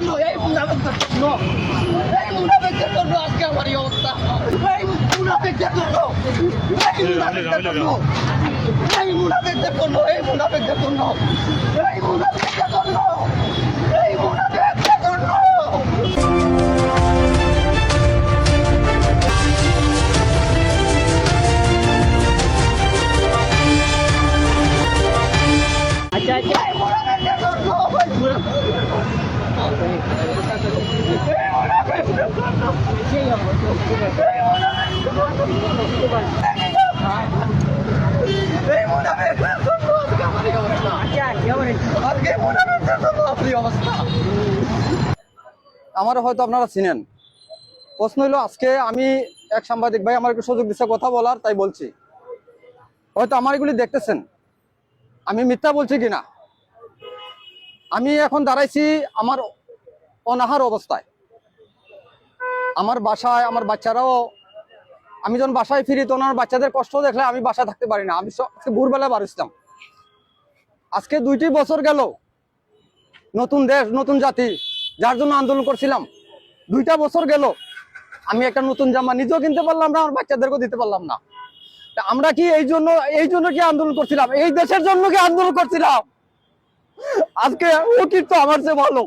জন্য এই মুনাফিকদের জন্য এই মুনাফিকদের জন্য আজকে আমার এই অবস্থা এই মুনাফিকদের জন্য এই মুনাফিকদের জন্য এই মুনাফিকদের জন্য এই মুনাফিকদের জন্য এই মুনাফিকদের জন্য এই মুনাফিকদের জন্য আমার হয়তো আপনারা চিনেন। প্রশ্ন হলো আজকে আমি এক সাংবাদিক ভাই আমার একটু সুযোগ দিচ্ছে কথা বলার, তাই বলছি। হয়তো আমার এগুলি দেখতেছেন, আমি মিথ্যা বলছি কিনা। আমি এখন দাঁড়াইছি আমার অনাহার অবস্থায়, আমার বাসায় আমার বাচ্চারাও, আমি যখন বাসায় ফিরি তখন আমার বাচ্চাদের কষ্ট দেখলে আমি বাসায় থাকতে পারি না। আমি আজকে ভোরবেলা বাড়ছিলাম। আজকে 2টি বছর গেল, নতুন দেশ নতুন জাতি যার জন্য আন্দোলন করছিলাম, 2টা বছর গেল আমি একটা নতুন জামা নিজেও কিনতে পারলাম না, আমার বাচ্চাদেরকেও দিতে পারলাম না। আমরা কি এই জন্য কি আন্দোলন করছিলাম? এই দেশের জন্য কি আন্দোলন করছিলাম? আজকে ও কিন্তু আমার চেয়ে ভালো।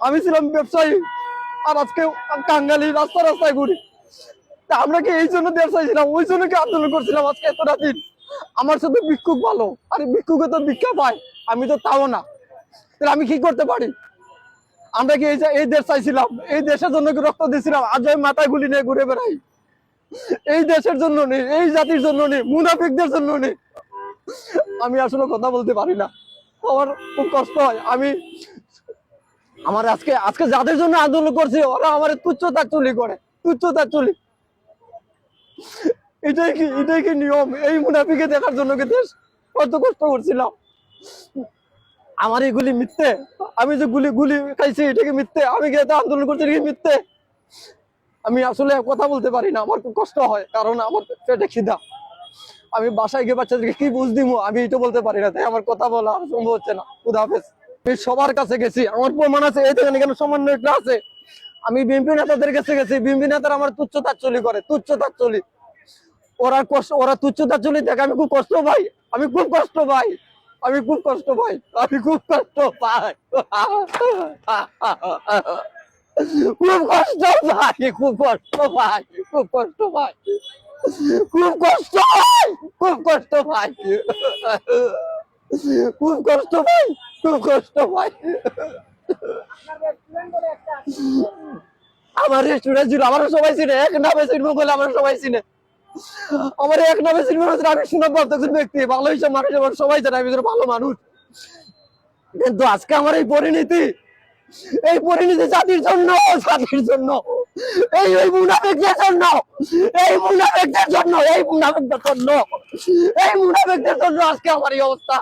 আমি ছিলাম ব্যবসায়ী, আর আজকে কাঙ্গালি রাস্তায় ঘুরি। তা আমরা কি এই জন্য দেশ চাইছিলাম? ওই জন্য কি আন্দোলন করছিলাম আজকে এতটা দিন? আমার সাথে ভিক্ষুক ভালো, আরে ভিক্ষুকে তো ভিক্ষা পায়, আমি তো তাও না। তাহলে আমি কি করতে পারি? আমরা কি এই দেশ চাইছিলাম? এই দেশের জন্য কি রক্ত দিয়েছিলাম? আজ আমি মাথায় গুলি নিয়ে ঘুরে বেড়াই। এই দেশের জন্য নেই, এই জাতির জন্য নেই, মুনাফিকদের জন্য নেই। আমি আসলে কথা বলতে পারি না, আমার খুব কষ্ট হয়। আমার আজকে যাদের জন্য আন্দোলন করছি ওরা আমার তুচ্ছতাচ্ছুলি করে, তুচ্ছতাচ্ছুলি। এটাই কি নিয়ম? এই মুনাফিকে দেখার জন্য কি দেশ কত কষ্ট করছিলাম? আমার এগুলি মিথ্যে। আমি যে গুলি খাইছি এটা কি মিথ্যে? আমি কি আন্দোলন করছি এটা কি মিথ্যে? আমি আসলে কথা বলতে পারি না, আমার খুব কষ্ট হয়, কারণ আমার পেটে খিদা। আমি বাসায় গিয়ে বাচ্চাদেরকে কি বুঝ দিব আমি এটা বলতে পারি না, তাই আমার কথা বলা সম্ভব হচ্ছে না। খুদা হাফেজ। আমি সবার কাছে গেছি, আমার প্রমাণ আছে। এই দেখেন এখানে সমন্বয় একটা আছে। আমি বিএনপি নেতাদের কাছে গেছি, বিএনপি নেতারা আমার তুচ্ছতাচ্ছুলি করে, তুচ্ছতাচ্ছুলি। ওরা তুচ্ছতাচ্ছুলি দেখে আমি খুব কষ্ট পাই, আমি খুব কষ্ট পাই, আমি খুব কষ্ট পাই, আমি খুব কষ্ট পাই, খুব কষ্ট পাই, খুব কষ্ট পাই, খুব কষ্ট পাই, খুব কষ্ট পাই, খুব কষ্ট পাই, খুব কষ্ট পাই, খুব কষ্ট পাই। আমার রেস্টুরেন্ট ছিল, আমার সবাই চিনে, এক নামে চিনবো বলে আমার সবাই চিনে। আমার এক নামে চিনবো, আমি সুনামপ্রাপ্ত একজন ব্যক্তি, ভালো হিসাব মানুষ, আমার সবাই জানে আমি ভালো মানুষ। কিন্তু আজকে আমার এই পরিণতি জাতির জন্য, জাতির জন্য, এই মুনাফিকদের জন্য, এই মুনাফিকদের জন্য, এই মুনাফিকদের জন্য, এই মুনাফিকদের জন্য আজকে আমার এই অবস্থা।